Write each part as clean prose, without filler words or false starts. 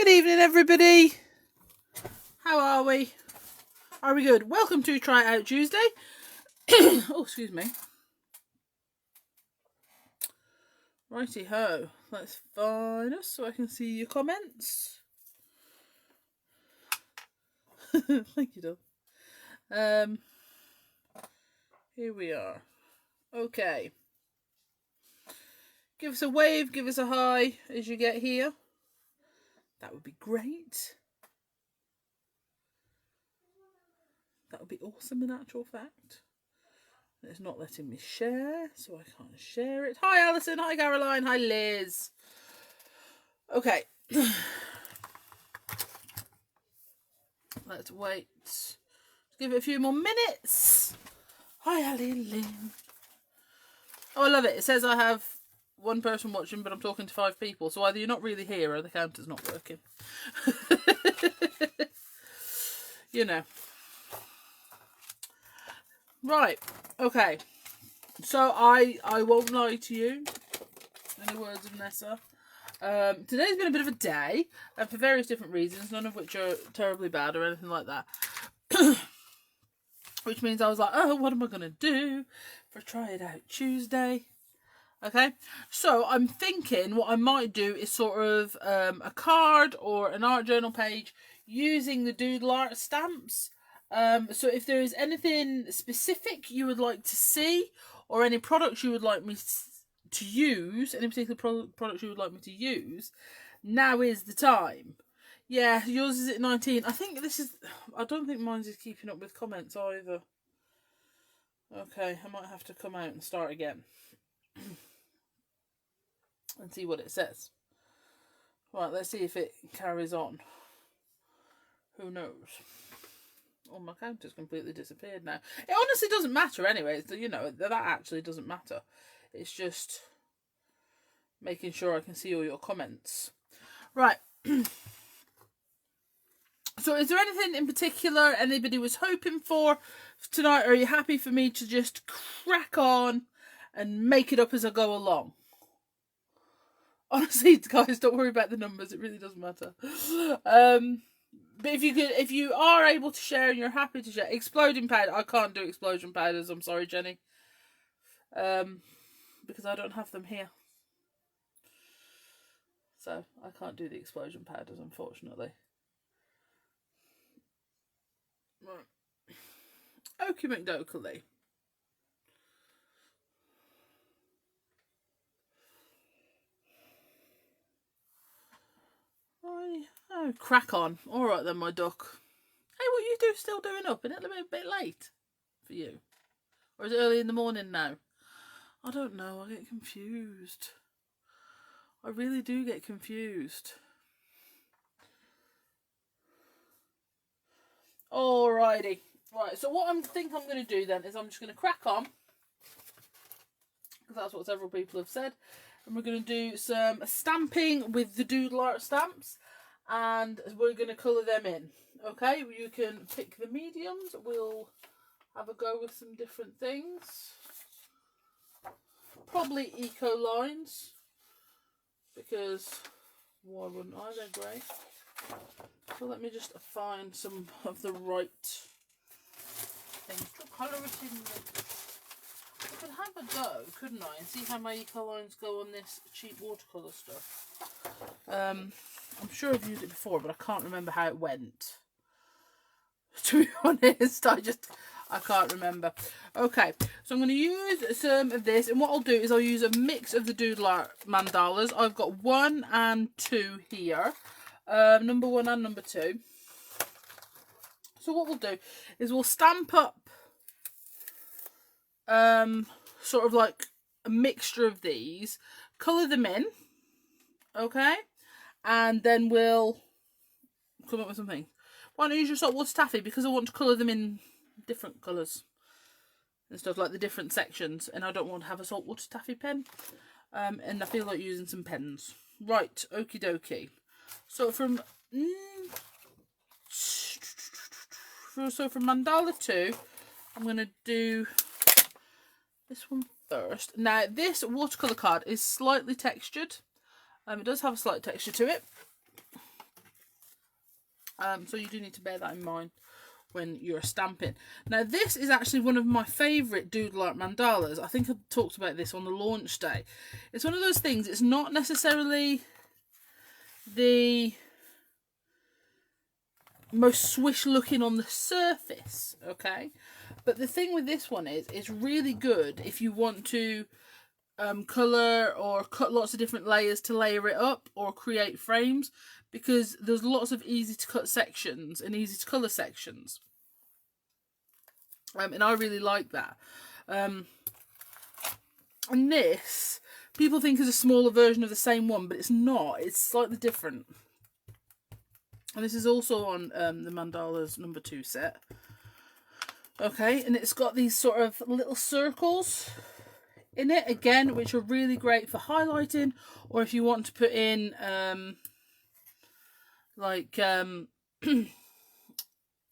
Good evening, everybody. How are we? Are we good? Welcome to Try It Out Tuesday. Oh, excuse me. Righty ho. Let's find us so I can see your comments. Thank you, Dom. Here we are. Okay. Give us a wave, give us a hi as you get here. That would be great. That would be awesome in actual fact. It's not letting me share, so I can't share it. Hi Alison, hi Caroline, hi Liz. Okay. Let's wait. Give it a few more minutes. Hi Ali and Lynn. Oh, I love it. It says I have one person watching, but I'm talking to 5 people. So either you're not really here or the counter's not working. You know. Right. Okay. So I won't lie to you. In the words of Nessa. Today's been a bit of a day. For various different reasons. None of which are terribly bad or anything like that. Which means I was like, oh, what am I going to do for Try It Out Tuesday? Okay, so I'm thinking what I might do is sort of a card or an art journal page using the Doodle Art Stamps. So if there is anything specific you would like to see or any products you would like me to use, any particular products you would like me to use, now is the time. Yeah, yours is at 19. I think this is... I don't think mine's is keeping up with comments either. Okay, I might have to come out and start again. And see what it says. Right, let's see if it carries on. Who knows? Oh, my counter's completely disappeared now. It honestly doesn't matter anyway. You know, that actually doesn't matter. It's just making sure I can see all your comments. Right. So is there anything in particular anybody was hoping for tonight? Or are you happy for me to just crack on and make it up as I go along? Honestly, guys, don't worry about the numbers. It really doesn't matter. But if you are able to share and you're happy to share, exploding powder. I can't do explosion powders. I'm sorry, Jenny. Because I don't have them here. So I can't do the explosion powders, unfortunately. Right. Okie McDokley. Oh, crack on. Alright then, my duck. Hey, what you do still doing up? Isn't it a bit late for you? Or is it early in the morning now? I don't know, I get confused. I really do get confused. Alrighty. Right, so what I think I'm going to do then is I'm just going to crack on. Because that's what several people have said. And we're going to do some stamping with the Doodle Art Stamps. And we're going to colour them in. Okay, you can pick the mediums. We'll have a go with some different things. Probably Ecolines. Because why wouldn't I? They're great. So let me just find some of the right things to colour it in with. I could have a go, couldn't I? And see how my Ecolines go on this cheap watercolour stuff. I'm sure I've used it before, but I can't remember how it went. To be honest, I can't remember. Okay, so I'm going to use some of this, and what I'll do is I'll use a mix of the Doodle Art Mandalas. I've got 1 and 2 here. Number 1 and number 2. So what we'll do is we'll stamp up sort of like a mixture of these, colour them in, okay, and then we'll come up with something. Why don't you use your saltwater taffy? Because I want to colour them in different colours and stuff, like the different sections, and I don't want to have a saltwater taffy pen, and I feel like using some pens. Right, okie dokie. So from Mandala 2, I'm going to do this one first. Now, this watercolour card is slightly textured. It does have a slight texture to it. So you do need to bear that in mind when you're stamping. Now this is actually one of my favourite Doodle Art Mandalas. I think I talked about this on the launch day. It's one of those things, it's not necessarily the most swish looking on the surface, okay? But the thing with this one is, it's really good if you want to colour or cut lots of different layers to layer it up or create frames, because there's lots of easy to cut sections and easy to colour sections. And I really like that. And this, people think is a smaller version of the same one, but it's not. It's slightly different. And this is also on the Mandalas number 2 set. Okay, and it's got these sort of little circles in it, again, which are really great for highlighting, or if you want to put in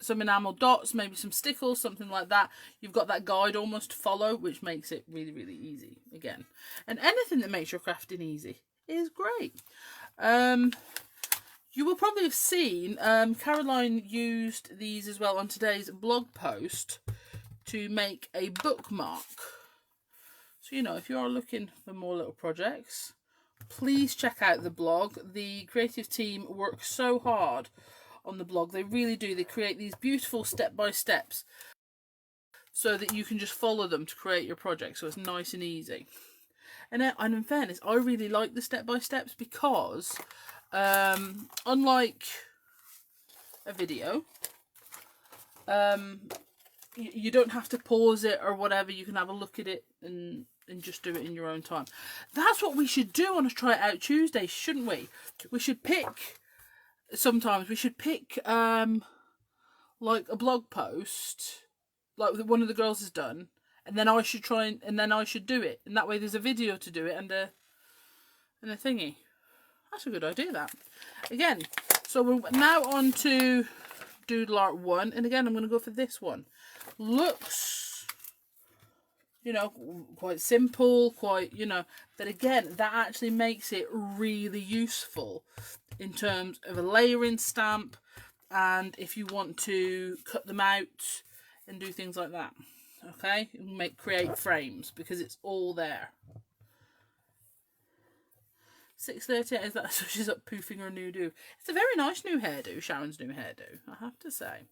some enamel dots, maybe some stickles, something like that. You've got that guide almost to follow, which makes it really, really easy again. And anything that makes your crafting easy is great. You will probably have seen Caroline used these as well on today's blog post to make a bookmark. So, you know, if you are looking for more little projects, please check out the blog. The creative team works so hard on the blog. They really do. They create these beautiful step-by-steps so that you can just follow them to create your project. So it's nice and easy. And in fairness, I really like the step-by-steps because unlike a video, you don't have to pause it or whatever. You can have a look at it and just do it in your own time. That's what we should do on a Try It Out Tuesday, shouldn't we? We should pick, sometimes we should pick like a blog post like one of the girls has done, and then I should try and then I should do it, and that way there's a video to do it and a thingy. That's a good idea, that. Again, so we're now on to Doodle Art 1, and again I'm going to go for this one. Looks, you know, quite simple, quite, you know, but again, that actually makes it really useful in terms of a layering stamp, and if you want to cut them out and do things like that, okay, and create frames, because it's all there. 6:38, is that so she's up poofing her new do? It's a very nice new hairdo, Sharon's new hairdo, I have to say.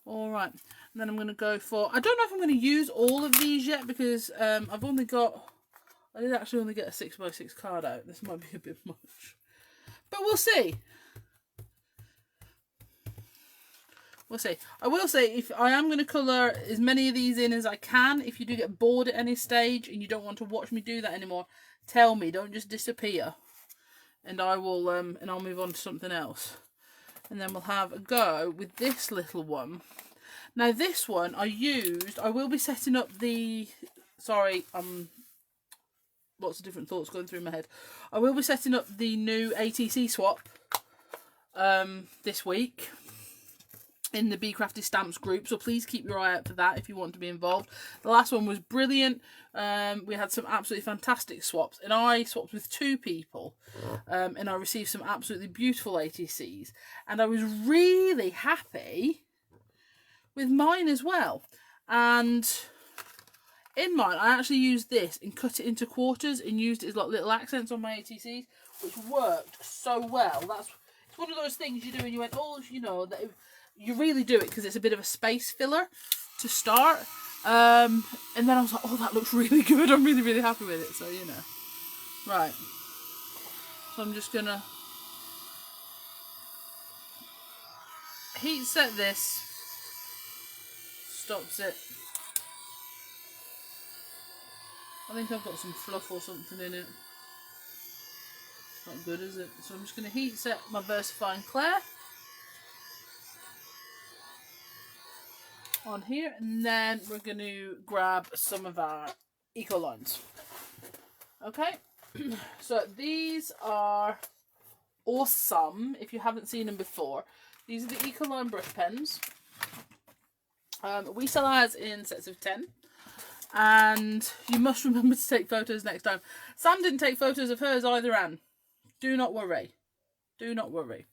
Alright, and then I'm going to go for, I don't know if I'm going to use all of these yet, because I've only got, I did actually only get a 6x6 card out. This might be a bit much, but we'll see. We'll see. I will say, if I am going to colour as many of these in as I can, if you do get bored at any stage and you don't want to watch me do that anymore, tell me. Don't just disappear, and I will and I'll move on to something else. And then we'll have a go with this little one. Now this one I will be setting up the, sorry, lots of different thoughts going through my head. I will be setting up the new ATC swap this week in the Be Crafty Stamps group, so please keep your eye out for that if you want to be involved. The last one was brilliant. We had some absolutely fantastic swaps, and I swapped with 2 people, and I received some absolutely beautiful ATCs, and I was really happy with mine as well. And in mine, I actually used this and cut it into quarters and used it as like little accents on my ATCs, which worked so well. It's one of those things you do and you went, oh, you know, that you really do it because it's a bit of a space filler to start. And then I was like, oh, that looks really good. I'm really, really happy with it. So, you know. Right. So I'm just going to heat set this. Stops it. I think I've got some fluff or something in it. It's not good, is it? So I'm just going to heat set my VersaFine Clay on here, and then we're going to grab some of our Ecolines. Okay, so these are awesome if you haven't seen them before. These are the Ecoline brush pens. We sell ours in sets of 10, and you must remember to take photos next time. Sam didn't take photos of hers either, Anne. Do not worry. Do not worry.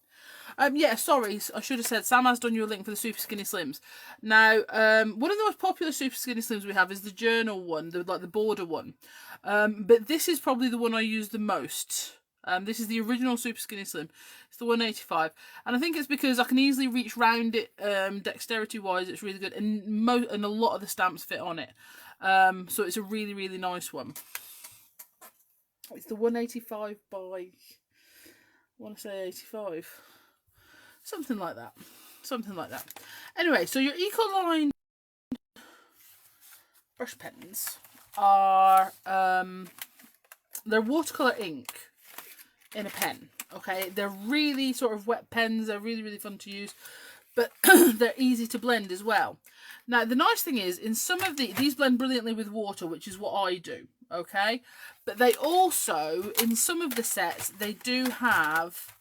Yeah, sorry, I should have said Sam has done you a link for the Super Skinny Slims. Now, one of the most popular Super Skinny Slims we have is the journal one, like the border one. But this is probably the one I use the most. This is the original Super Skinny Slim. It's the 185, and I think it's because I can easily reach round it. Dexterity wise, it's really good, and a lot of the stamps fit on it. So it's a really, really nice one. It's the 185 by, I want to say 85. Something like that. Something like that. Anyway, so your Ecoline brush pens are, they're watercolour ink in a pen. Okay, they're really sort of wet pens. They're really, really fun to use. But they're easy to blend as well. Now, the nice thing is, in some of these blend brilliantly with water, which is what I do. Okay, but they also, in some of the sets, they do have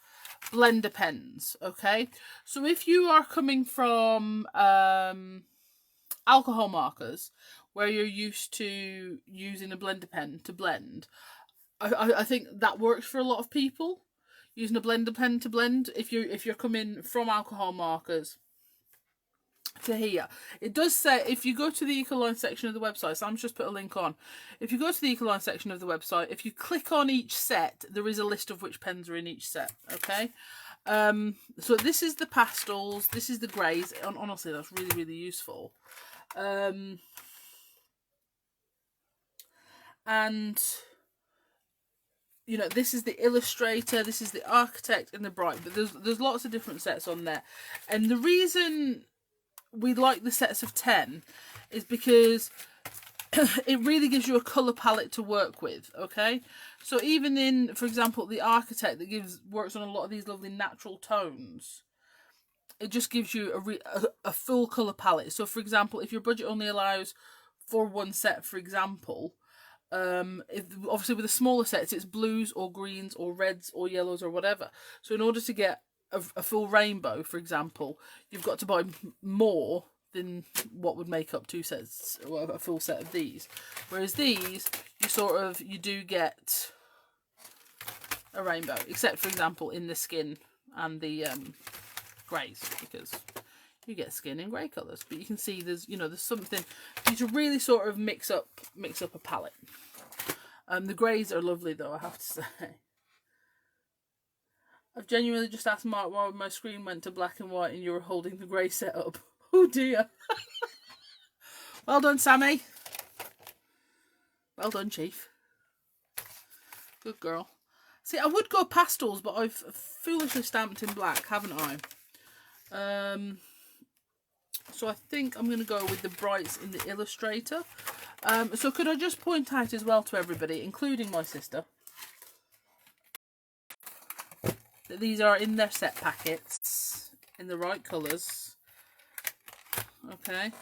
blender pens. Okay, so if you are coming from alcohol markers where you're used to using a blender pen to blend, I think that works for a lot of people, using a blender pen to blend. If you're coming from alcohol markers to here, it does say, if you go to the Ecoline section of the website, Sam's just put a link on. If you go to the Ecoline section of the website, if you click on each set, there is a list of which pens are in each set. Okay, so this is the pastels, this is the greys. Honestly, that's really, really useful. And you know, this is the Illustrator, this is the Architect, and the Bright. But there's lots of different sets on there, and the reason we like the sets of 10 is because it really gives you a colour palette to work with. Okay, so even in, for example, the Architect that works on a lot of these lovely natural tones, it just gives you a full colour palette. So for example, if your budget only allows for one set, for example, obviously with the smaller sets, it's blues or greens or reds or yellows or whatever. So in order to get a full rainbow, for example, you've got to buy more than what would make up 2 sets, or a full set of these. Whereas these, you do get a rainbow, except for example in the skin and the greys, because you get skin in grey colours. But you can see there's something for you to really sort of mix up a palette. The greys are lovely though, I have to say. I've genuinely just asked Mark why my screen went to black and white and you were holding the grey set up. Oh dear. Well done, Sammy. Well done, Chief. Good girl. See, I would go pastels, but I've foolishly stamped in black, haven't I? So I think I'm going to go with the Brights in the Illustrator. So could I just point out as well to everybody, including my sister, that these are in their set packets, in the right colours. Okay.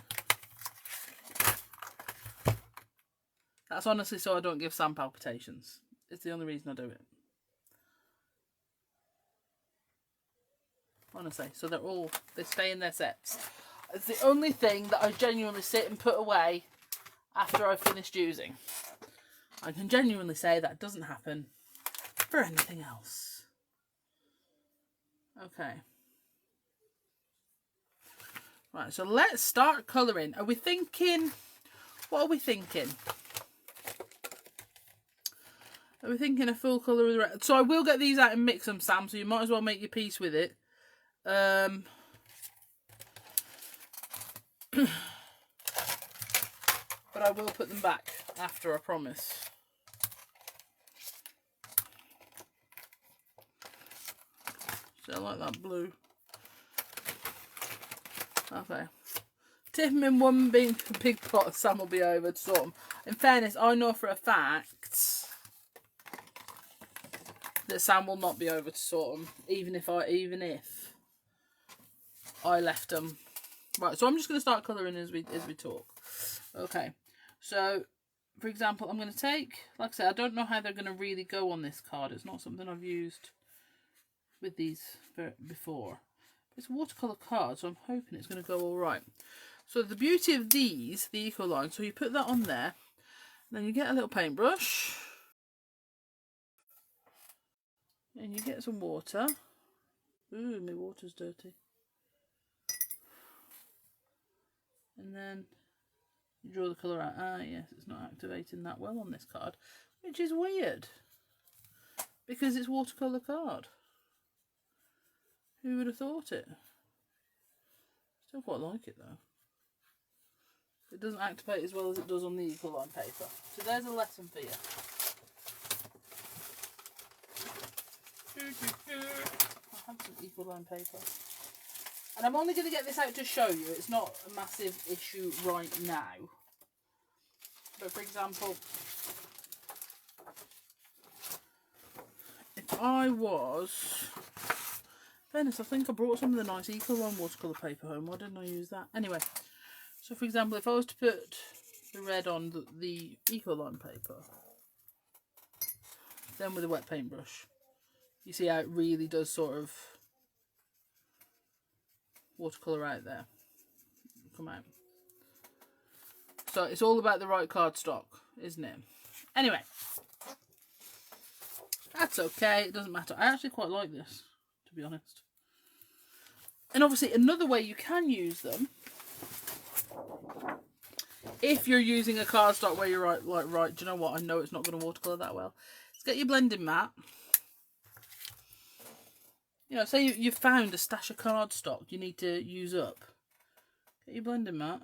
That's honestly so I don't give Sam palpitations. It's the only reason I do it. Honestly, so they stay in their sets. It's the only thing that I genuinely sit and put away after I've finished using. I can genuinely say that doesn't happen for anything else. Okay. Right, so let's start colouring. Are we thinking... What are we thinking? Are we thinking a full colour of the red? So I will get these out and mix them, Sam, so you might as well make your peace with it. But I will put them back after, I promise. So I like that blue. Okay. Tip them in one big pot, Sam will be over to sort them. In fairness, I know for a fact that Sam will not be over to sort them, even if I left them. Right, so I'm just going to start colouring as we talk. Okay, so for example, I'm going to take, like I said, I don't know how they're going to really go on this card. It's not something I've used with these before. It's a watercolour card, so I'm hoping it's going to go all right. So the beauty of these, the Ecoline, so you put that on there, and then you get a little paintbrush, and you get some water, Ooh, my water's dirty. And then you draw the colour out. Ah, yes, it's not activating that well on this card, which is weird because it's watercolour card. Who would have thought it? Still quite like it though. It doesn't activate as well as it does on the Ecoline paper. So there's a lesson for you. I have some Ecoline paper. And I'm only going to get this out to show you. It's not a massive issue right now. But for example, if I was... Fairness, I think I brought some of the nice Ecoline watercolour paper home. Why didn't I use that? Anyway, so for example, if I was to put the red on the Ecoline paper, then with a wet paintbrush, you see how it really does sort of watercolour out there, come out. So it's all about the right cardstock, isn't it? Anyway, that's okay, it doesn't matter. I actually quite like this, to be honest. And obviously another way you can use them, if you're using a cardstock where you're right, do you know what, I know it's not going to watercolour that well, is get your blending mat. You know, say you've found a stash of cardstock you need to use up. Get your blending mat.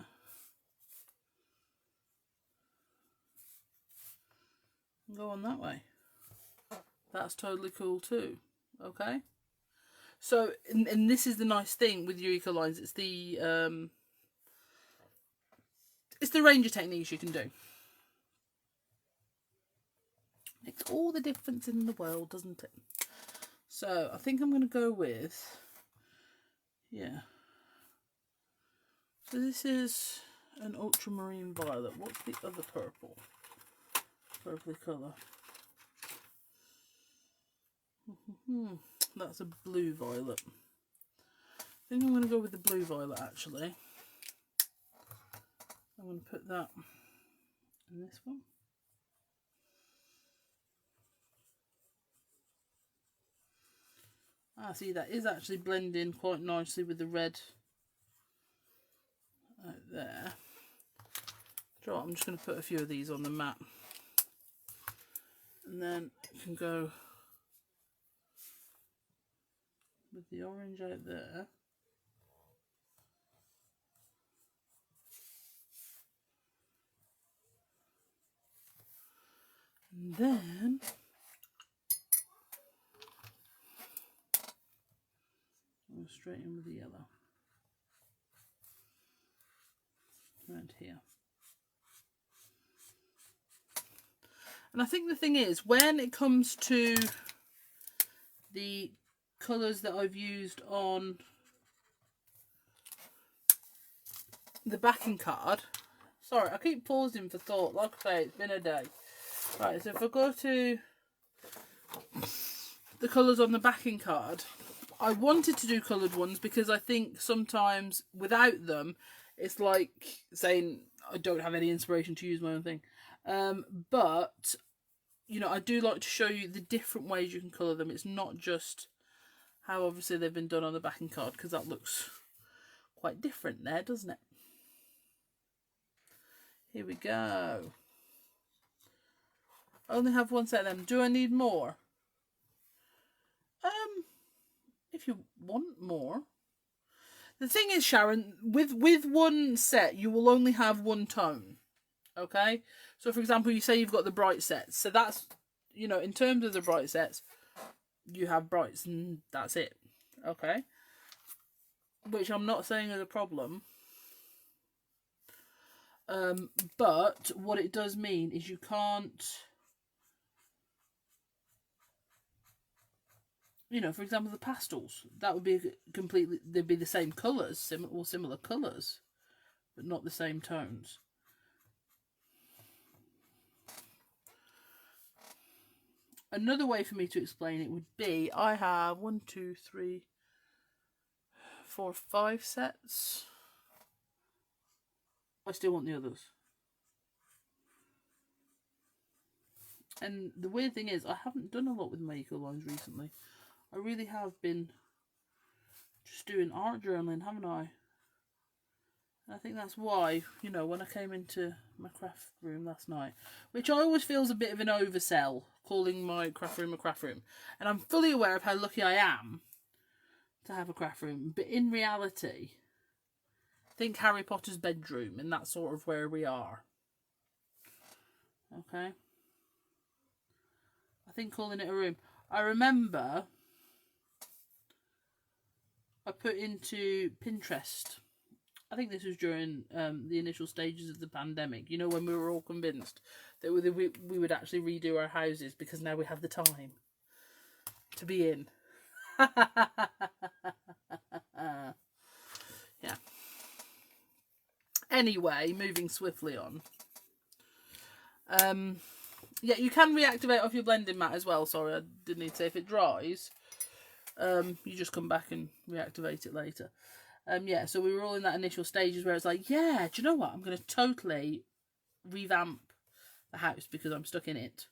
And go on that way. That's totally cool too. Okay? So, and this is the nice thing with your Ecolines. It's the range of techniques you can do. Makes all the difference in the world, doesn't it? So, I think I'm going to go with, yeah. So this is an ultramarine violet. What's the other purple? Purpley colour. That's a blue violet. I think I'm going to go with the blue violet actually. I'm going to put that in this one. Ah, see, that is actually blending quite nicely with the red out there. So I'm just going to put a few of these on the mat. And then you can go with the orange out there. And then go straight in with the yellow. Around here. And I think the thing is, when it comes to the colours that I've used on the backing card, sorry, I keep pausing for thought, like I say, it's been a day. Right, so if I go to the colours on the backing card, I wanted to do coloured ones because I think sometimes without them, it's like saying I don't have any inspiration to use my own thing. But, you know, I do like to show you the different ways you can colour them. It's not just how obviously they've been done on the backing card, because that looks quite different there, doesn't it? Here we go. I only have one set of them. Do I need more? If you want more. The thing is, Sharon, with one set, you will only have one tone. Okay? So, for example, you say you've got the bright sets. So that's, you know, in terms of the bright sets, you have brights and that's it. Okay? Which I'm not saying is a problem. But what it does mean is you can't, you know, for example, the pastels, that would be completely, they'd be the same colours, similar colours, but not the same tones. Another way for me to explain it would be, I have 1, 2, 3, 4, 5 sets. I still want the others. And the weird thing is, I haven't done a lot with my Ecolines recently. I really have been just doing art journaling, haven't I? And I think that's why, you know, when I came into my craft room last night, which I always feel is a bit of an oversell, calling my craft room a craft room. And I'm fully aware of how lucky I am to have a craft room. But in reality, think Harry Potter's bedroom, and that's sort of where we are. Okay? I think calling it a room. I remember I put into Pinterest, I think this was during the initial stages of the pandemic, you know, when we were all convinced that we would actually redo our houses because now we have the time to be in. Yeah. Anyway, moving swiftly on. Yeah, you can reactivate off your blending mat as well. Sorry, I didn't need to say. If it dries, you just come back and reactivate it later. Yeah, so we were all in that initial stages where it's like, yeah, do you know what? I'm going to totally revamp the house because I'm stuck in it.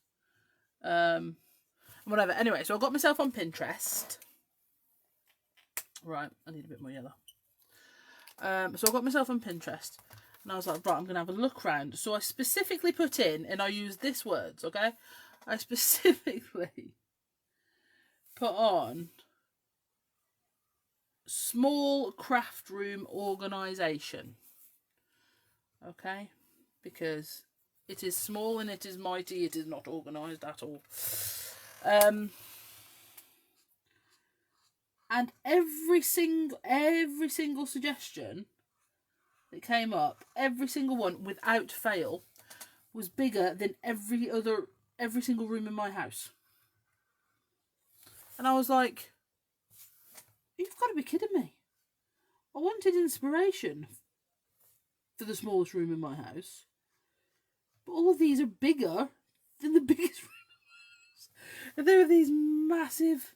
Whatever. Anyway, so I got myself on Pinterest. Right, I need a bit more yellow. So I got myself on Pinterest. And I was like, right, I'm going to have a look around. So I specifically put in, and I used this words, okay? I specifically put on small craft room organisation, okay, because it is small and it is mighty. It is not organised at all. And every single suggestion that came up, every single one without fail, was bigger than every single room in my house. And I was like, you've got to be kidding me. I wanted inspiration for the smallest room in my house, but all of these are bigger than the biggest room in my house. And there are these massive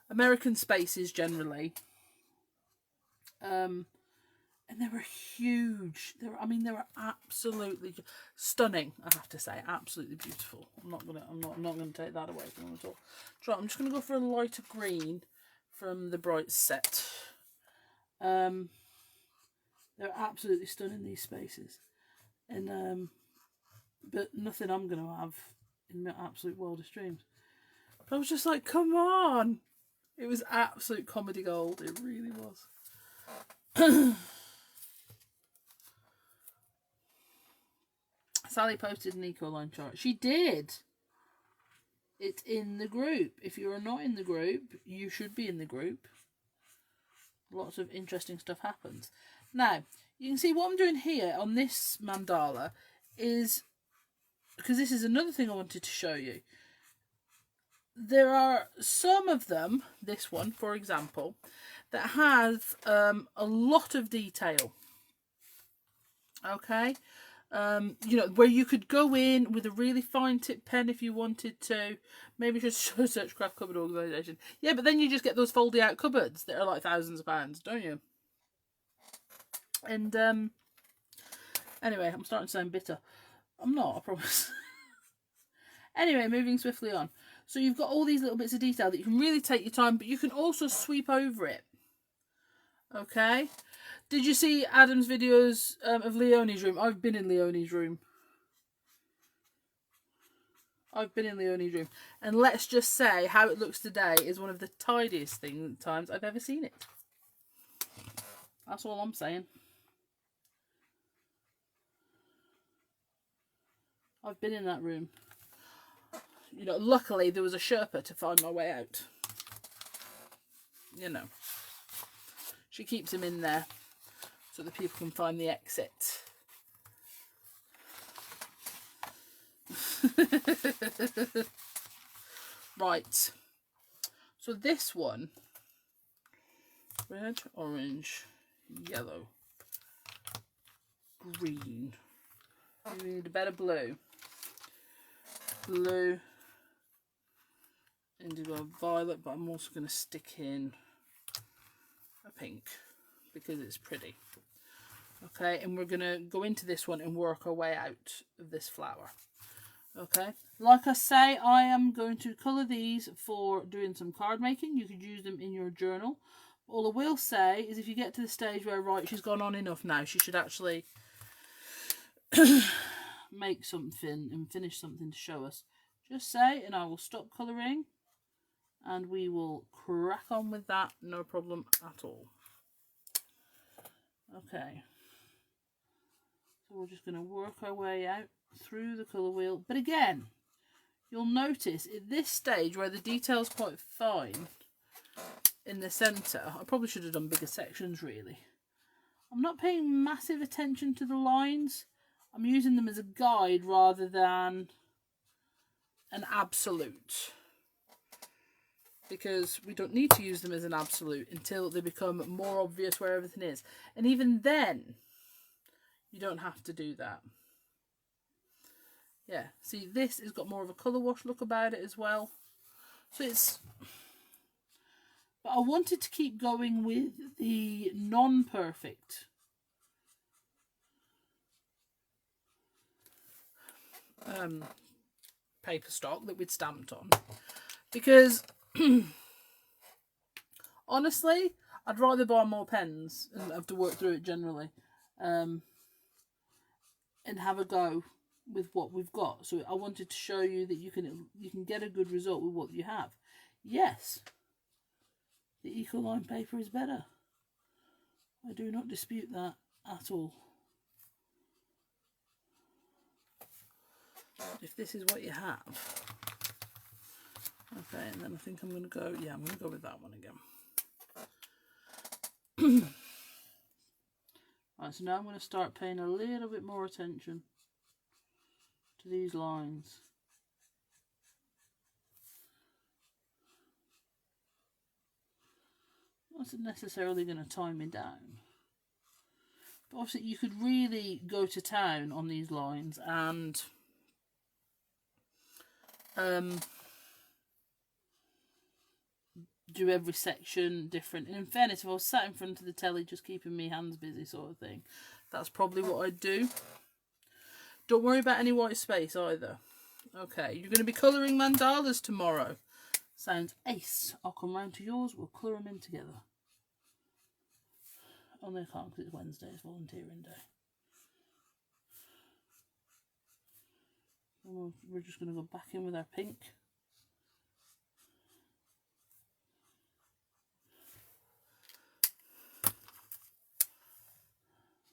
American spaces generally. And they were huge. They were absolutely stunning, I have to say. Absolutely beautiful. I'm not gonna take that away from them at all. So I'm just gonna go for a lighter green from the Bright set. They're absolutely stunning, these spaces. And but nothing I'm gonna have in my absolute wildest dreams. But I was just like, come on. It was absolute comedy gold. It really was. Sally posted an Ecoline chart. She did. It's in the group. If you are not in the group, you should be in the group. Lots of interesting stuff happens. Now, you can see what I'm doing here on this mandala is, because this is another thing I wanted to show you. There are some of them, this one, for example, that has a lot of detail. Okay? You know, where you could go in with a really fine tip pen if you wanted to. Maybe just search craft cupboard organisation. Yeah, but then you just get those folded out cupboards that are like thousands of pounds, don't you? And anyway, I'm starting to sound bitter. I'm not, I promise. Anyway, moving swiftly on. So you've got all these little bits of detail that you can really take your time, but you can also sweep over it. Okay? Did you see Adam's videos of Leonie's room? I've been in Leonie's room. And let's just say how it looks today is one of the tidiest times I've ever seen it. That's all I'm saying. I've been in that room. You know, luckily there was a Sherpa to find my way out. You know. She keeps him in there so that people can find the exit. Right. So this one, red, orange, yellow, green. We need a better blue. Blue, indigo, violet, but I'm also going to stick in a pink because it's pretty. Okay, and we're going to go into this one and work our way out of this flower. Okay, like I say, I am going to colour these for doing some card making. You could use them in your journal. All I will say is if you get to the stage where, right, she's gone on enough now, she should actually make something and finish something to show us. Just say, and I will stop colouring and we will crack on with that, no problem at all. Okay, so we're just going to work our way out through the colour wheel. But again, you'll notice at this stage where the detail's quite fine in the centre, I probably should have done bigger sections really. I'm not paying massive attention to the lines. I'm using them as a guide rather than an absolute, because we don't need to use them as an absolute until they become more obvious where everything is. And even then, you don't have to do that. Yeah, see, this has got more of a colour wash look about it as well. So it's... But I wanted to keep going with the non-perfect paper stock that we'd stamped on, because honestly I'd rather buy more pens and have to work through it generally, and have a go with what we've got. So I wanted to show you that you can get a good result with what you have. Yes, the Ecoline paper is better. I do not dispute that at all. If this is what you have, okay, and then I think I'm going to go, yeah, I'm going to go with that one again. Right, so now I'm going to start paying a little bit more attention to these lines. Not necessarily going to tie me down, but obviously you could really go to town on these lines and do every section different. And in fairness, if I was sat in front of the telly just keeping me hands busy sort of thing, that's probably what I'd do. Don't worry about any white space either. Okay, you're going to be colouring mandalas tomorrow. Sounds ace. I'll come round to yours, we'll colour them in together. Only I can't because it's Wednesday, it's volunteering day. And we're just going to go back in with our pink.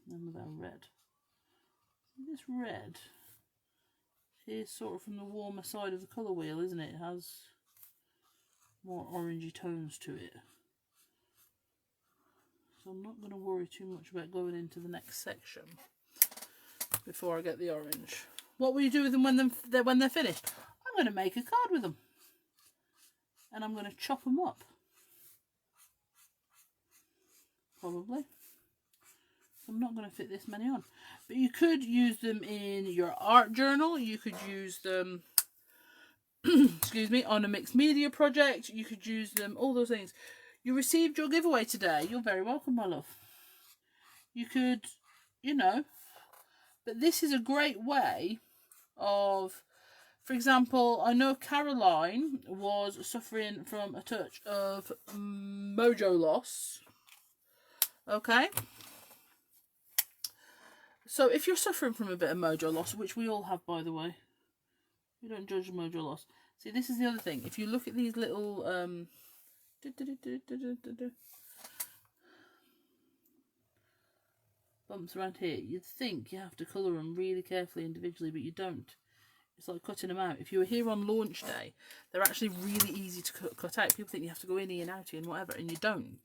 And then with our red. This red is sort of from the warmer side of the colour wheel, isn't it? It has more orangey tones to it. So I'm not going to worry too much about going into the next section before I get the orange. What will you do with them when they're finished? I'm going to make a card with them. And I'm going to chop them up. Probably. I'm not going to fit this many on. But you could use them in your art journal. You could use them, excuse me, on a mixed media project. You could use them, all those things. You received your giveaway today. You're very welcome, my love. You could, you know, but this is a great way of, for example, I know Caroline was suffering from a touch of mojo loss. Okay. So if you're suffering from a bit of mojo loss, which we all have, by the way, we don't judge mojo loss. See, this is the other thing. If you look at these little bumps around here, you'd think you have to colour them really carefully individually, but you don't. It's like cutting them out. If you were here on launch day, they're actually really easy to cut out. People think you have to go in and out and whatever, and you don't.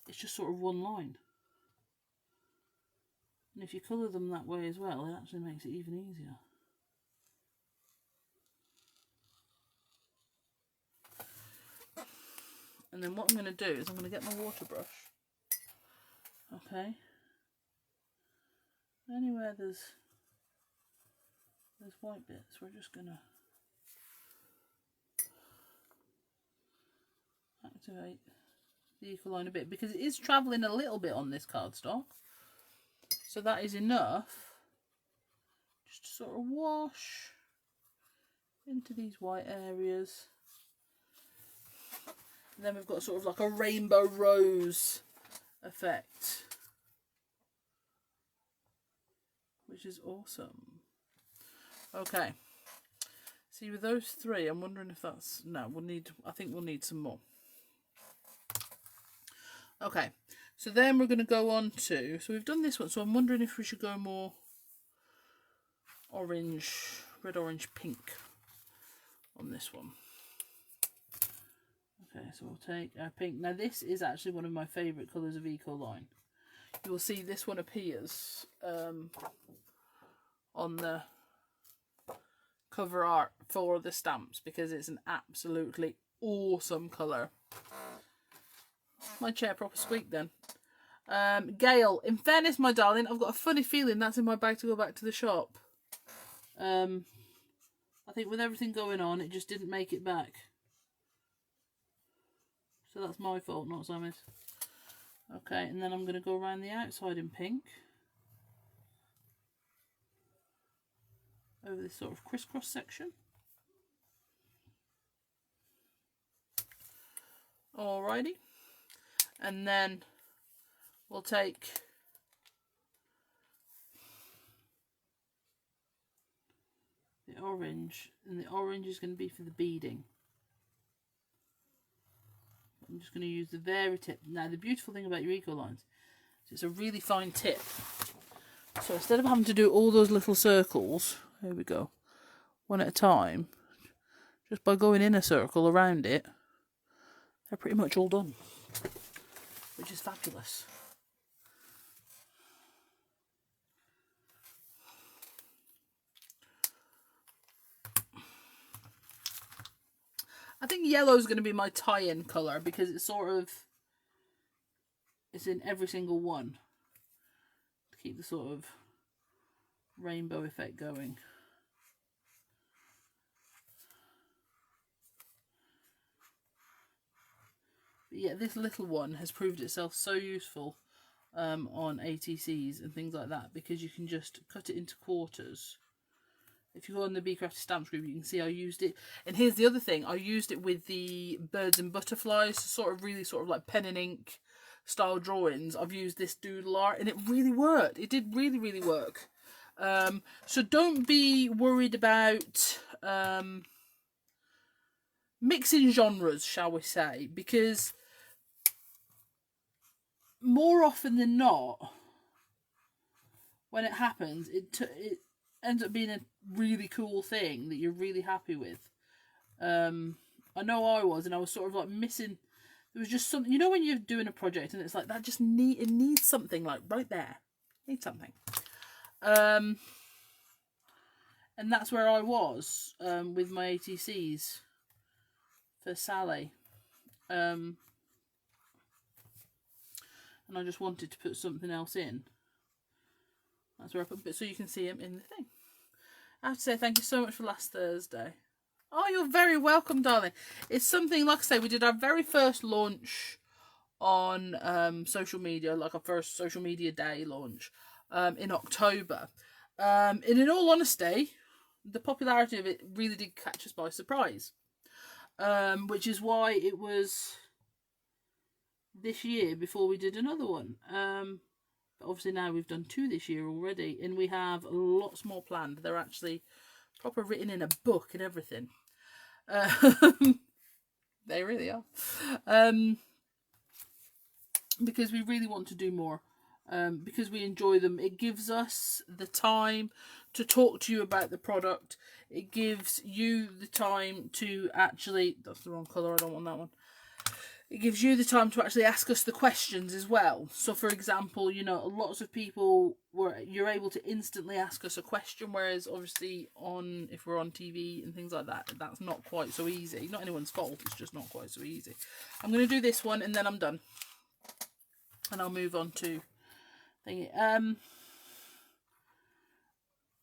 It's just sort of one line. And if you colour them that way as well, it actually makes it even easier. And then what I'm going to do is I'm going to get my water brush. Okay. Anywhere there's white bits, we're just going to activate the Ecoline a bit, because it is travelling a little bit on this cardstock. So that is enough just to sort of wash into these white areas. And then we've got sort of like a rainbow rose effect, which is awesome. Okay. See, with those three, I'm wondering if that's... No, I think we'll need some more. Okay. So then we're going to go on to... So we've done this one. So I'm wondering if we should go more orange, red, orange, pink on this one. Okay, so we'll take our pink. Now this is actually one of my favourite colours of Ecoline. You will see this one appears on the cover art for the stamps because it's an absolutely awesome colour. My chair proper squeaked then. Gail, in fairness, my darling, I've got a funny feeling that's in my bag to go back to the shop. I think with everything going on, it just didn't make it back. So that's my fault, not Sammy's. Okay, and then I'm going to go around the outside in pink. Over this sort of crisscross section. Alrighty. And then we'll take the orange, and the orange is going to be for the beading. I'm just going to use the very tip. Now, the beautiful thing about your Ecolines is it's a really fine tip. So instead of having to do all those little circles, here we go, one at a time, just by going in a circle around it, they're pretty much all done, which is fabulous. I think yellow is going to be my tie-in colour because it's it's in every single one to keep the sort of rainbow effect going. But yeah, this little one has proved itself so useful on ATCs and things like that because you can just cut it into quarters. If you go on the Be Crafty Stamps group, you can see I used it. And here's the other thing. I used it with the birds and butterflies, sort of like pen and ink style drawings. I've used this doodle art and it really worked. It did really, really work. So don't be worried about mixing genres, shall we say, because more often than not, when it happens, it ends up being a really cool thing that you're really happy with. I know I was, and I was sort of like missing. There was just something, you know, when you're doing a project and it's like that, just it needs something like right there. Needs something. And that's where I was with my ATCs for Sally. And I just wanted to put something else in. That's where I put, so you can see them in the thing. I have to say thank you so much for last Thursday. Oh, you're very welcome, darling. It's something, like I say, we did our very first launch on social media, like our first social media day launch in October. And in all honesty, the popularity of it really did catch us by surprise. Which is why it was this year before we did another one. But obviously now we've done 2 this year already, and we have lots more planned. They're actually proper written in a book and everything. They really are. Because we really want to do more. Because we enjoy them. It gives us the time to talk to you about the product. It gives you the time to actually... That's the wrong colour, I don't want that one. It gives you the time to actually ask us the questions as well. So, for example, you know, lots of people, you're able to instantly ask us a question, whereas obviously if we're on TV and things like that, that's not quite so easy. Not anyone's fault, it's just not quite so easy. I'm going to do this one and then I'm done. And I'll move on to thingy.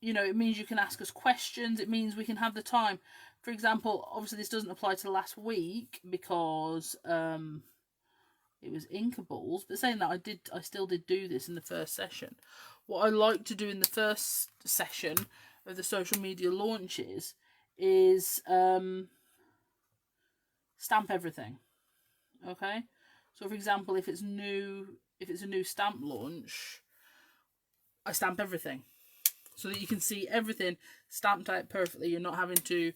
You know, it means you can ask us questions. It means we can have the time. For example, obviously this doesn't apply to last week because it was Inkaballs. But saying that, I still did do this in the first session. What I like to do in the first session of the social media launches is stamp everything. Okay, so for example, if it's a new stamp launch, I stamp everything so that you can see everything stamped out perfectly. You're not having to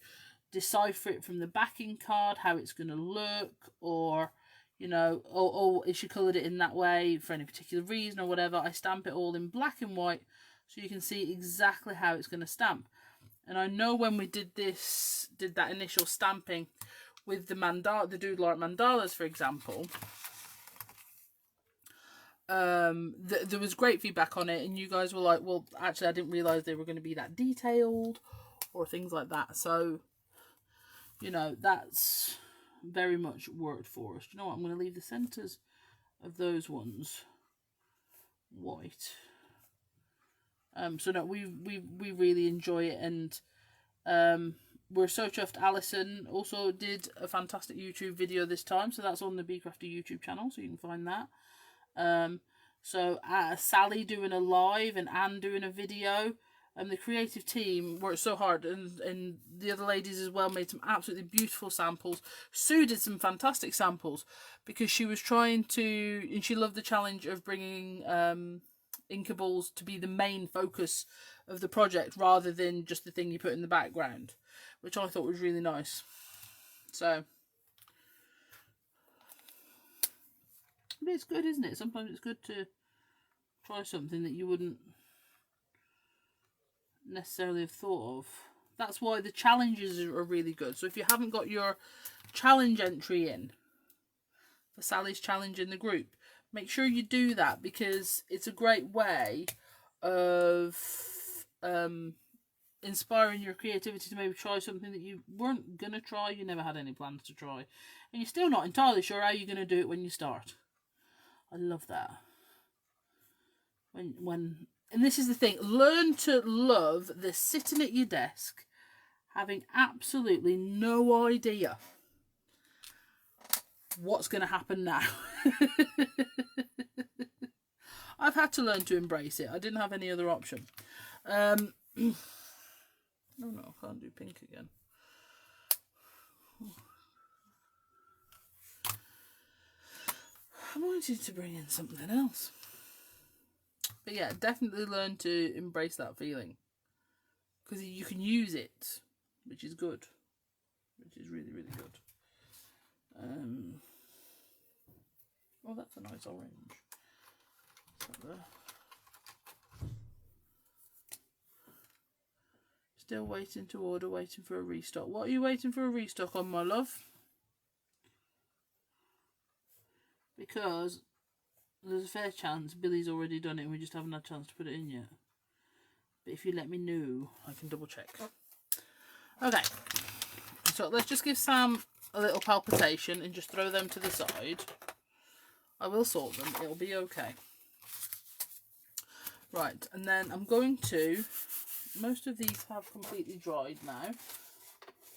decipher it from the backing card, how it's going to look, or you know, oh, is she coloured it in that way for any particular reason or whatever. I stamp it all in black and white so you can see exactly how it's going to stamp. And I know when we did that initial stamping with the Doodle Art Mandalas, for example, there was great feedback on it, and you guys were like, well, actually I didn't realise they were going to be that detailed, or things like that. So, you know, that's very much worked for us. You know what, I'm going to leave the centres of those ones white. So no, we really enjoy it, and we're so chuffed. Alison also did a fantastic YouTube video this time, so that's on the Be Crafty YouTube channel, so you can find that. So Sally doing a live and Anne doing a video, and the creative team worked so hard, and the other ladies as well made some absolutely beautiful samples. Sue did some fantastic samples because she was trying to, and she loved the challenge of bringing inkables to be the main focus of the project rather than just the thing you put in the background, which I thought was really nice. So but it's good, isn't it? Sometimes it's good to try something that you wouldn't necessarily have thought of. That's why the challenges are really good. So if you haven't got your challenge entry in for Sally's challenge in the group, make sure you do that, because it's a great way of inspiring your creativity to maybe try something that you weren't going to try, you never had any plans to try, and you're still not entirely sure how you're going to do it when you start. I love that. And this is the thing, learn to love the sitting at your desk, having absolutely no idea what's going to happen now. I've had to learn to embrace it. I didn't have any other option. Oh no, I can't do pink again. I wanted to bring in something else. But yeah, definitely learn to embrace that feeling, because you can use it, which is good. Which is really, really good. Oh, that's a nice orange. Still waiting to order, waiting for a restock. What are you waiting for a restock on, my love? Because there's a fair chance Billy's already done it and we just haven't had a chance to put it in yet. But if you let me know, I can double check. Okay, so let's just give Sam a little palpitation and just throw them to the side. I will sort them, it'll be okay. Right, and then I'm going to, most of these have completely dried now.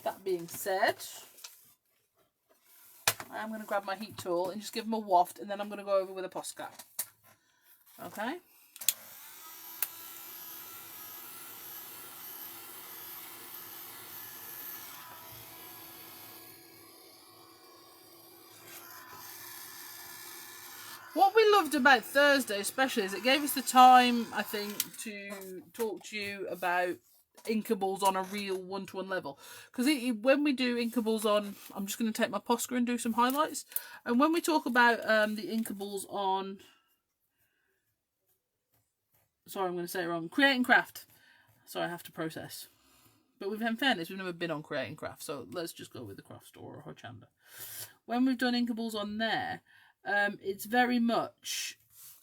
That being said, I'm going to grab my heat tool and just give them a waft, and then I'm going to go over with a Posca. Okay? What we loved about Thursday especially is it gave us the time, I think, to talk to you about inkables on a real one-to-one level. Because when we do inkables on, I'm just going to take my Posca and do some highlights. And when we talk about the inkables on, sorry, I'm going to say it wrong, Create and Craft. Sorry, I have to process. But in fairness, we've never been on Create and Craft, so let's just go with the Craft Store or Hochanda. When we've done inkables on there, it's very much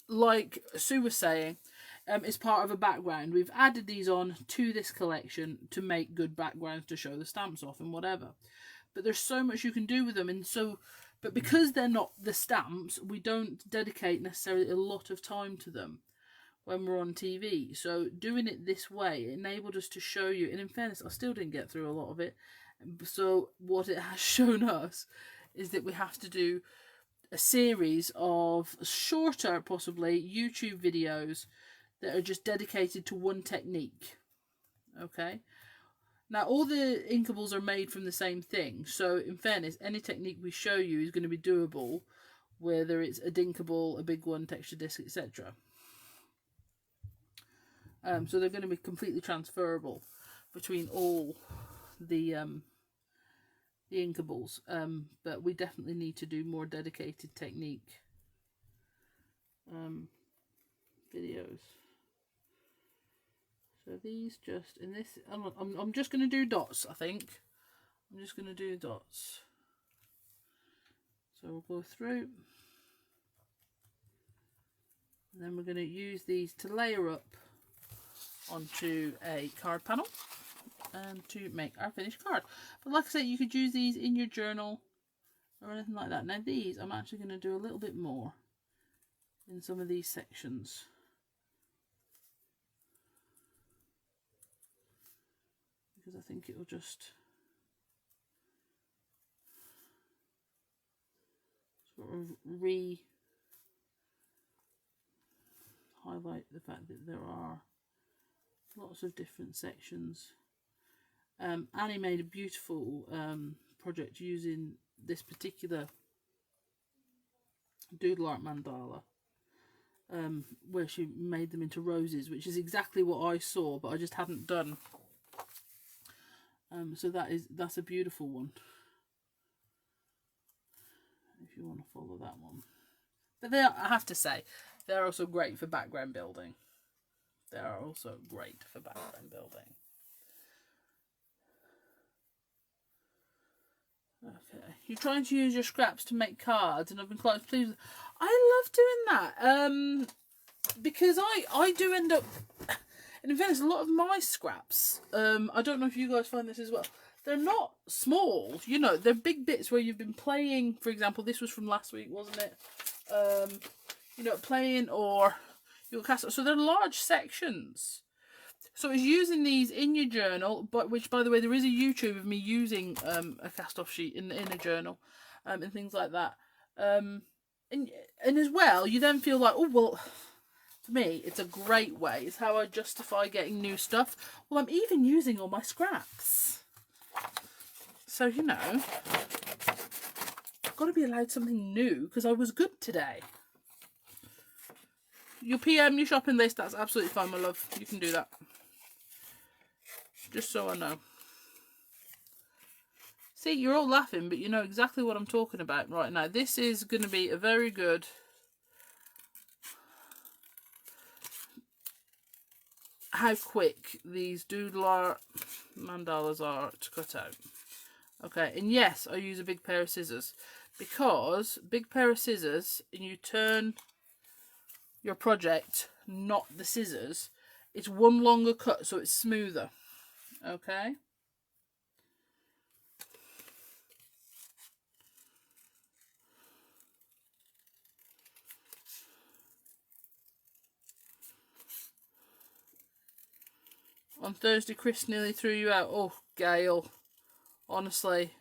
like Sue was saying, it's part of a background. We've added these on to this collection to make good backgrounds to show the stamps off and whatever. But there's so much you can do with them, and so, but because they're not the stamps, we don't dedicate necessarily a lot of time to them when we're on TV. So doing it this way enabled us to show you, and in fairness, I still didn't get through a lot of it. So what it has shown us is that we have to do a series of shorter, possibly, YouTube videos that are just dedicated to one technique. Okay? Now, all the inkables are made from the same thing, so in fairness, any technique we show you is going to be doable, whether it's a dinkable, a big one, texture disc, etc. So they're going to be completely transferable between all the inkables, but we definitely need to do more dedicated technique videos. So these just, in this, I'm just going to do dots, I think. I'm just going to do dots. So we'll go through. And then we're going to use these to layer up onto a card panel and to make our finished card. But like I said, you could use these in your journal or anything like that. Now these, I'm actually going to do a little bit more in some of these sections. Because I think it will just sort of highlight the fact that there are lots of different sections. Annie made a beautiful project using this particular Doodle Art Mandala, where she made them into roses, which is exactly what I saw, but I just hadn't done. So that's a beautiful one, if you want to follow that one. But they are, I have to say, they're also great for background building. They are also great for background building. Okay, you're trying to use your scraps to make cards, and I've been quite pleased with. I love doing that, because I do end up, and in fairness, a lot of my scraps, I don't know if you guys find this as well, they're not small, you know, they're big bits where you've been playing. For example, this was from last week, wasn't it? You know, playing, or your cast, so they're large sections. So it's using these in your journal, but which, by the way, there is a YouTube of me using a cast-off sheet in a journal, and things like that. And as well, you then feel like, oh well, for me, it's a great way. It's how I justify getting new stuff. Well, I'm even using all my scraps, so you know, I've got to be allowed something new because I was good today. Your PM, your shopping list, that's absolutely fine, my love. You can do that. Just so I know. See, you're all laughing, but you know exactly what I'm talking about right now. This is going to be a very good how quick these Doodle Art mandalas are to cut out. Okay, and yes, I use a big pair of scissors, because big pair of scissors, and you turn your project, not the scissors, it's one longer cut, so it's smoother. Okay. On Thursday, Chris nearly threw you out. Oh, Gail. Honestly,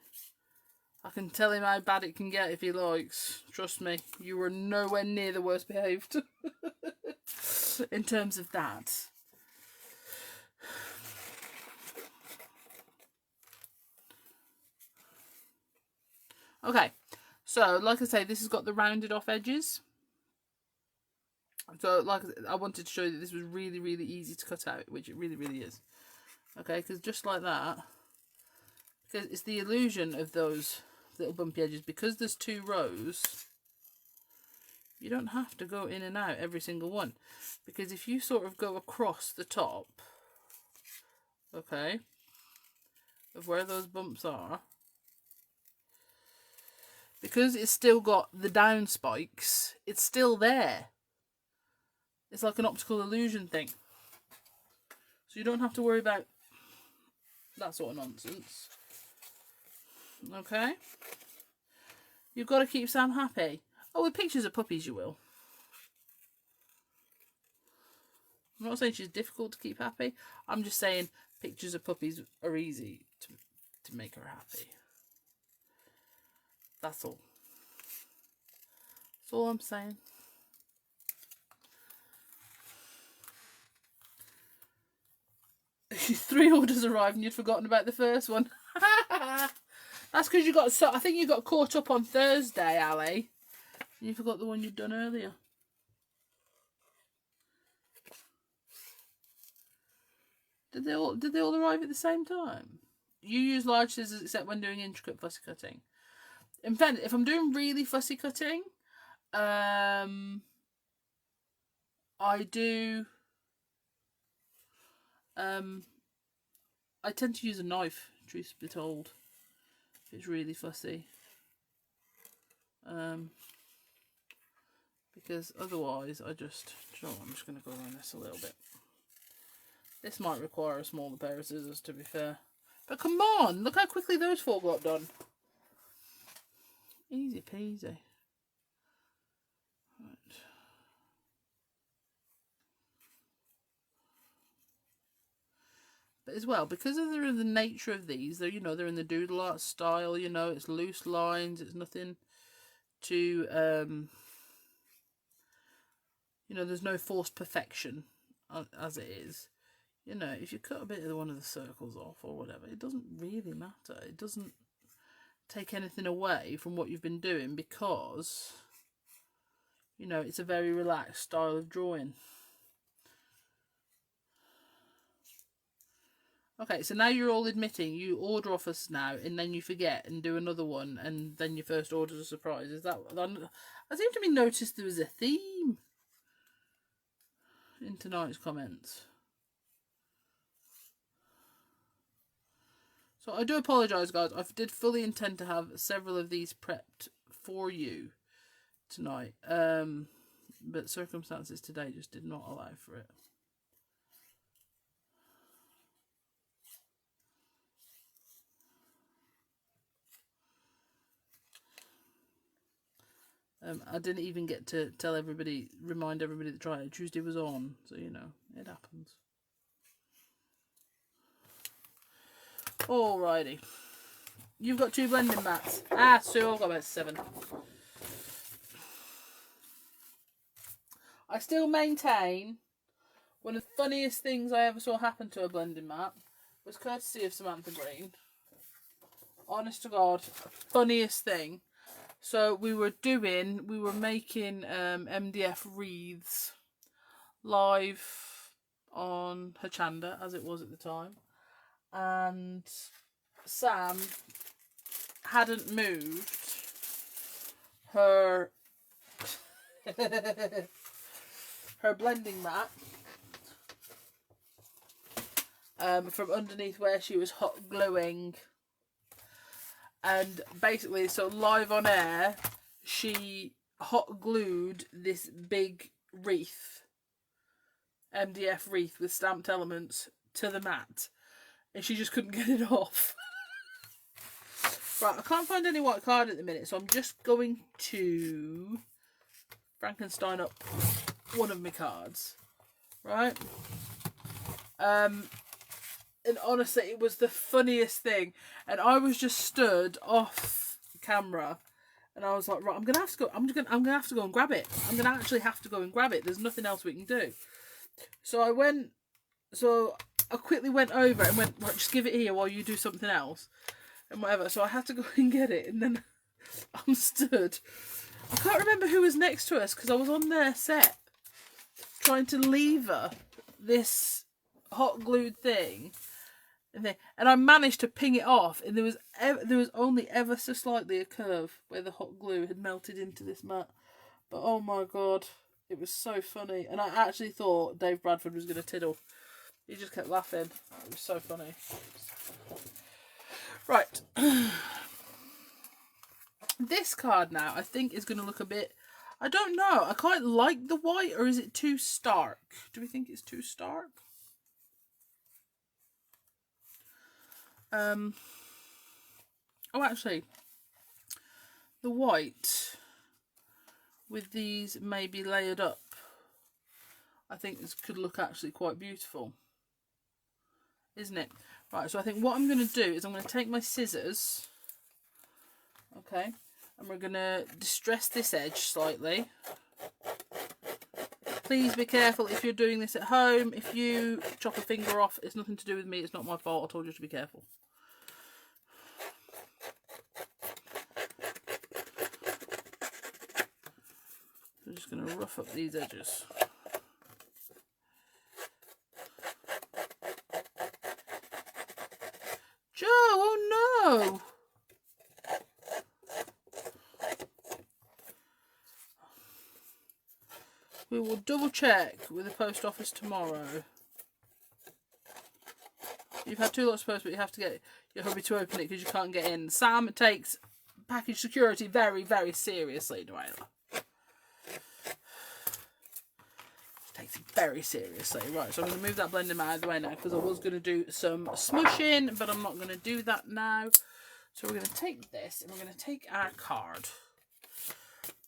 I can tell him how bad it can get if he likes. Trust me, you were nowhere near the worst behaved in terms of that. Okay, so like I say, this has got the rounded off edges. So like I wanted to show you that this was really, really easy to cut out, which it really, really is. Okay, because just like that, because it's the illusion of those little bumpy edges, because there's 2 rows, you don't have to go in and out every single one, because if you sort of go across the top, okay, of where those bumps are, because it's still got the down spikes, it's still there. It's like an optical illusion thing. So you don't have to worry about that sort of nonsense. Okay? You've got to keep Sam happy. Oh, with pictures of puppies you will. I'm not saying she's difficult to keep happy. I'm just saying pictures of puppies are easy to make her happy. That's all. That's all I'm saying. 3 orders arrived and you'd forgotten about the first one. That's because you got so. I think you got caught up on Thursday, Ali. And you forgot the one you'd done earlier. Did they all arrive at the same time? You use large scissors except when doing intricate fussy cutting. In fact, if I'm doing really fussy cutting, I do. I tend to use a knife, truth be told, if it's really fussy. Because otherwise I'm just going to go on this a little bit. This might require a smaller pair of scissors, to be fair. But come on, look how quickly those 4 got done. Easy peasy. Right. But as well, because of the nature of these, they're, you know, they're in the doodle art style, you know, it's loose lines, it's nothing to, you know, there's no forced perfection as it is. You know, if you cut a bit of one of the circles off or whatever, it doesn't really matter. It doesn't take anything away from what you've been doing because, you know, it's a very relaxed style of drawing. Okay, so now you're all admitting you order off us now and then you forget and do another one and then your first order's a surprise. Is that... I seem to be noticed there was a theme in tonight's comments. So I do apologise, guys. I did fully intend to have several of these prepped for you tonight. But circumstances today just did not allow for it. I didn't even get to remind everybody that Trial Tuesday was on. So, you know, it happens. Alrighty. You've got 2 blending mats. Ah, Sue, I've got about 7. I still maintain one of the funniest things I ever saw happen to a blending mat was courtesy of Samantha Green. Honest to God, funniest thing. So we were making MDF wreaths live on Hochanda, as it was at the time. And Sam hadn't moved her her blending mat from underneath where she was hot gluing. And basically, so live on air, she hot glued this big wreath, MDF wreath with stamped elements, to the mat. And she just couldn't get it off. Right, I can't find any white card at the minute, so I'm just going to Frankenstein up one of my cards. Right? And honestly, it was the funniest thing. And I was just stood off camera, and I was like, right, I'm gonna have to go. I'm gonna have to go and grab it. I'm gonna actually have to go and grab it. There's nothing else we can do. So I quickly went over and went, right, just give it here while you do something else, and whatever. So I had to go and get it, and then I'm stood. I can't remember who was next to us because I was on their set trying to lever this hot glued thing. And I managed to ping it off, and there was only ever so slightly a curve where the hot glue had melted into this mat. But oh my God, it was so funny. And I actually thought Dave Bradford was going to tiddle. He just kept laughing. It was so funny. Right. This card now, I think, is going to look a bit... I don't know. I quite like the white, or is it too stark? Do we think it's too stark? Oh, actually, the white with these maybe layered up, I think this could look actually quite beautiful, isn't it? Right, so I think what I'm going to do is I'm going to take my scissors, okay, and we're going to distress this edge slightly. Please be careful if you're doing this at home. If you chop a finger off, it's nothing to do with me. It's not my fault. I told you to be careful. I'm just going to rough up these edges. Joe, oh no! We will double check with the post office tomorrow. You've had 2 lots of post, but you have to get your hubby to open it because you can't get in. Sam takes package security very, very seriously, Noella. Takes it very seriously. Right, so I'm going to move that blending mat out of the way now because I was going to do some smushing, but I'm not going to do that now. So we're going to take this and we're going to take our card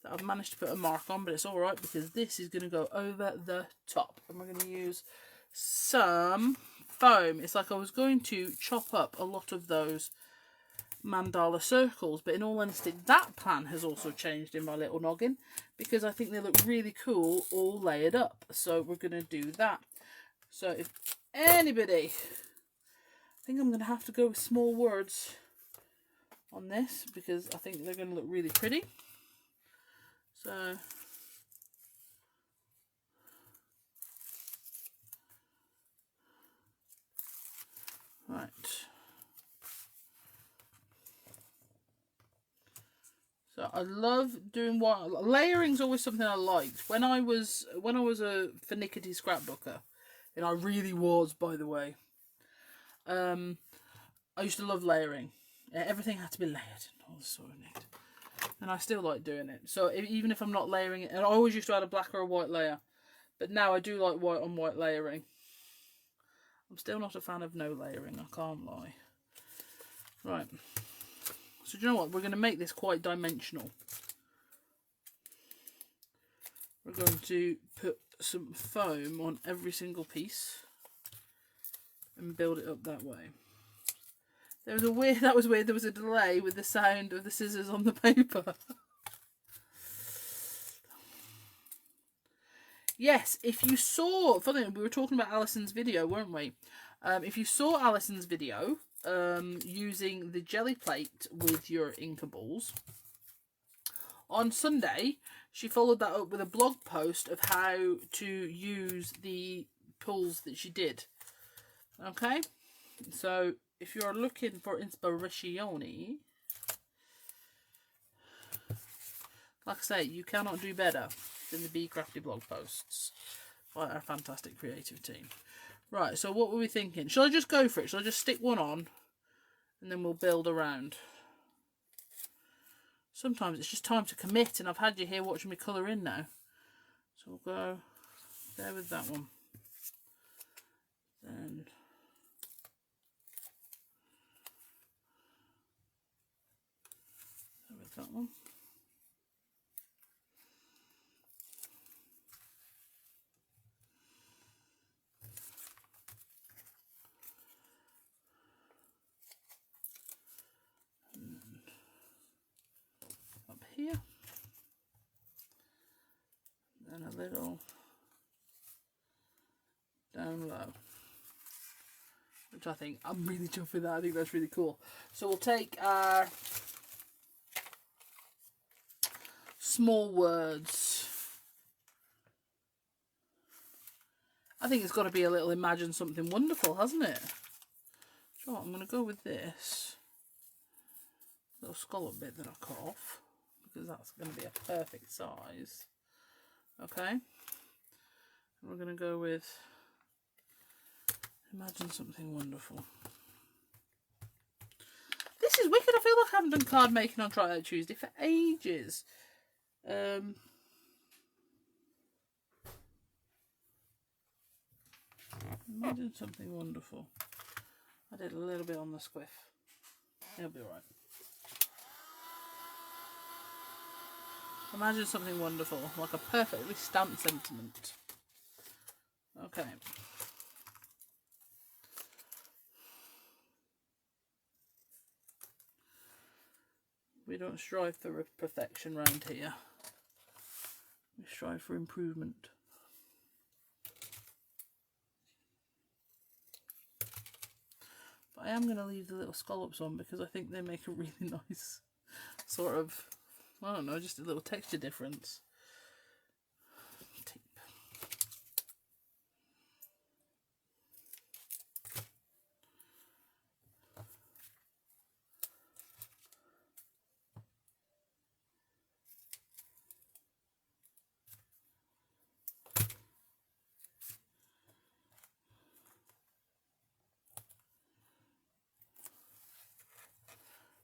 that I've managed to put a mark on, but it's alright because this is going to go over the top. And we're going to use some foam. It's like I was going to chop up a lot of those mandala circles, but in all honesty that plan has also changed in my little noggin because I think they look really cool all layered up, so we're going to do that. So if anybody, I think I'm going to have to go with small words on this because I think they're going to look really pretty. So right, so I love doing what layering's always something I liked when I was a finicky scrapbooker, and I really was, by the way. I used to love layering. Everything had to be layered and all this sort of thing, and I still like doing it. So even if I'm not layering it, and I always used to add a black or a white layer, but now I do like white on white layering. I'm still not a fan of no layering, I can't lie. Right. So do you know what? We're going to make this quite dimensional. We're going to put some foam on every single piece and build it up that way. There was that was weird. There was a delay with the sound of the scissors on the paper. Yes, if you saw, funny, we were talking about Alison's video, weren't we? If you saw Alison's video using the jelly plate with your inkables, on Sunday she followed that up with a blog post of how to use the pulls that she did. Okay, so if you're looking for inspiration, like I say, you cannot do better than the Be Crafty blog posts by our fantastic creative team. Right, so what were we thinking? Shall I just go for it? Shall I just stick one on and then we'll build around? Sometimes it's just time to commit, and I've had you here watching me colour in now. So we'll go there with that one. Then there with that one. Here, and a little down low, which I think I'm really chuffed with that. I think that's really cool. So we'll take our small words. I think it's got to be a little imagine something wonderful, hasn't it? So I'm going to go with this little scallop bit that I cut off, because that's going to be a perfect size. Okay, and we're going to go with imagine something wonderful. This is wicked. I feel like I haven't done card making on Try Out Tuesday for ages. Imagine something wonderful. I did a little bit on the squiff. It'll be alright. Imagine something wonderful, like a perfectly stamped sentiment. Okay. We don't strive for perfection round here. We strive for improvement. I am going to leave the little scallops on because I think they make a really nice sort of, I don't know, just a little texture difference. Tape.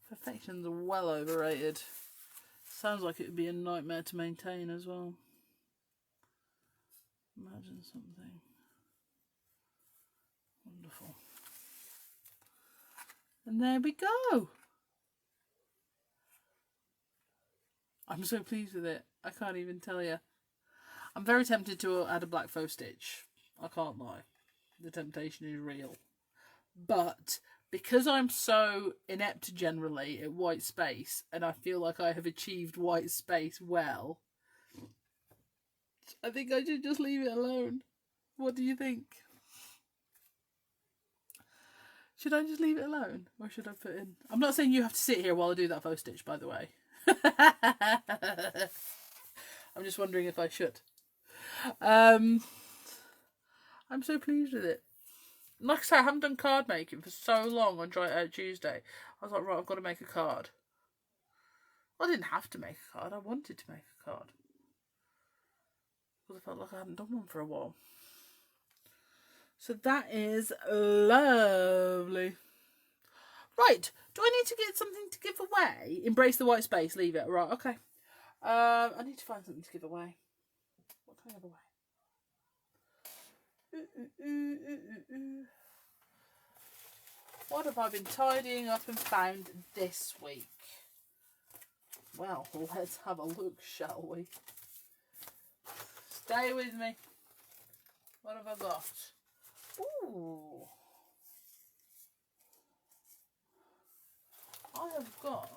Perfection's well overrated. Sounds like it would be a nightmare to maintain as well. Imagine something wonderful. And there we go. I'm so pleased with it. I can't even tell you. I'm very tempted to add a black faux stitch. I can't lie. The temptation is real. But because I'm so inept generally at white space, and I feel like I have achieved white space well, I think I should just leave it alone. What do you think? Should I just leave it alone? Or should I put in... I'm not saying you have to sit here while I do that faux stitch, by the way. I'm just wondering if I should. I'm so pleased with it. Like I say, I haven't done card making for so long on Try It Out Tuesday. I was like, right, I've got to make a card. I didn't have to make a card. I wanted to make a card. Because I felt like I hadn't done one for a while. So that is lovely. Right, do I need to get something to give away? Embrace the white space, leave it. Right, okay. I need to find something to give away. What can I give away? What have I been tidying up and found this week? Well, let's have a look, shall we? Stay with me. What have I got? Ooh. I have got...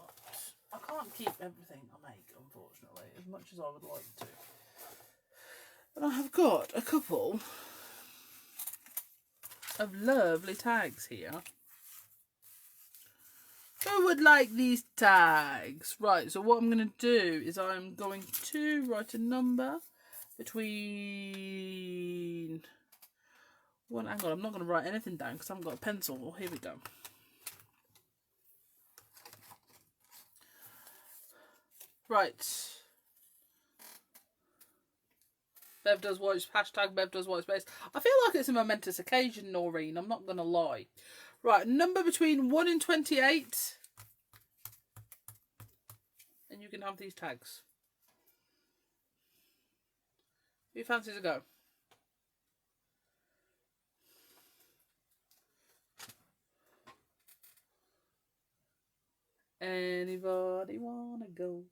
I can't keep everything I make, unfortunately, as much as I would like to. But I have got a couple of lovely tags here. Who would like these tags? Right, so what I'm going to do is I'm going to write a number between... Well, hang on, I'm not going to write anything down because I haven't got a pencil. Well, here we go. Right. Bev does white, hashtag Bev does white space. I feel like it's a momentous occasion, Noreen, I'm not going to lie. Right, number between 1 and 28. And you can have these tags. Who fancies a go? Anybody wanna go?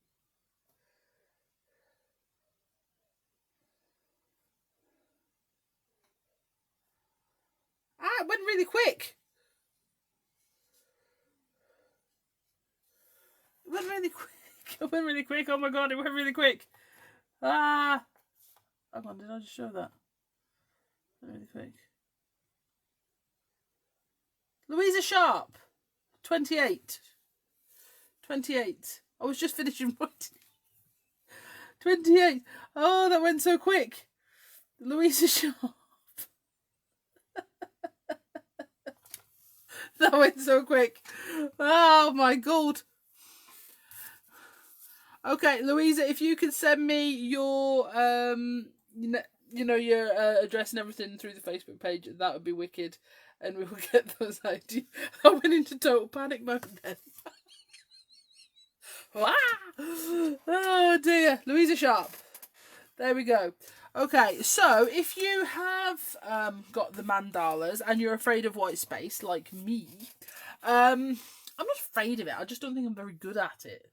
Ah, it went really quick. It went really quick. It went really quick. Oh my god, it went really quick. Ah. Hang on, did I just show that? It went really quick. Louisa Sharp. 28. 28. I was just finishing writing. 28. Oh, that went so quick. Louisa Sharp. That went so quick. Oh my god. Okay, Louisa, if you could send me your your address and everything through the Facebook page, that would be wicked, and we will get those out. I went into total panic mode then. Oh dear, Louisa Sharp. There we go. Okay, so if you have got the mandalas and you're afraid of white space like me, I'm not afraid of it. I just don't think I'm very good at it.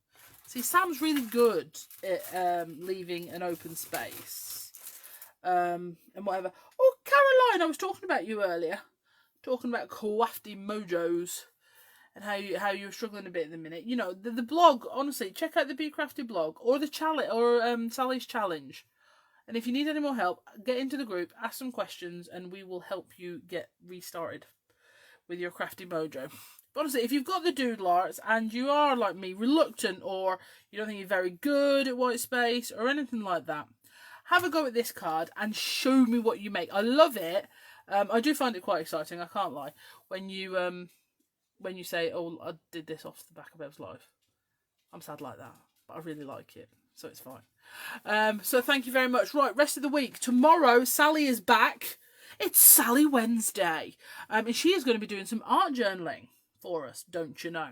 See, Sam's really good at leaving an open space and whatever. Oh, Caroline, I was talking about you earlier, talking about Crafty Mojos. And how you're struggling a bit at the minute. You know, the blog, honestly, check out the Be Crafty blog or the challenge or Sally's challenge. And if you need any more help, get into the group, ask some questions, and we will help you get restarted with your Crafty Mojo. But honestly, if you've got the doodle arts and you are, like me, reluctant, or you don't think you're very good at white space or anything like that, have a go at this card and show me what you make. I love it. I do find it quite exciting, I can't lie, when you say, oh, I did this off the back of Ev's life. I'm sad like that, but I really like it, so it's fine. So thank you very much. Right, rest of the week. Tomorrow, Sally is back. It's Sally Wednesday. And she is going to be doing some art journaling for us, don't you know?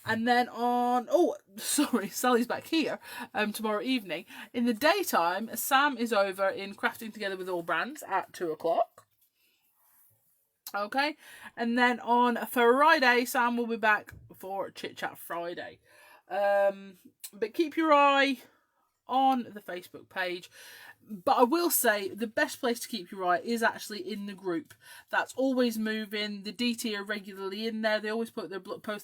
And then Sally's back here tomorrow evening. In the daytime, Sam is over in Crafting Together with All Brands at 2 o'clock. Okay, and then on Friday, Sam will be back for Chit Chat Friday. But keep your eye on the Facebook page. But I will say the best place to keep your eye is actually in the group. That's always moving. The DT are regularly in there. They always post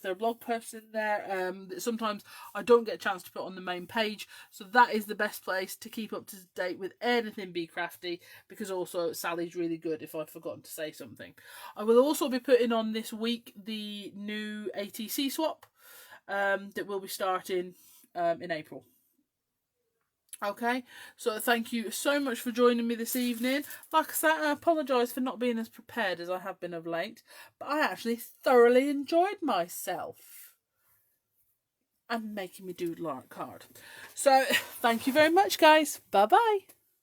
their blog posts in there. Sometimes I don't get a chance to put on the main page. So that is the best place to keep up to date with anything Be Crafty, because also Sally's really good if I've forgotten to say something. I will also be putting on this week the new ATC swap that will be starting in April. Okay, so thank you so much for joining me this evening. Like I said, I apologise for not being as prepared as I have been of late, but I actually thoroughly enjoyed myself and making me doodle art card. So thank you very much, guys. Bye bye.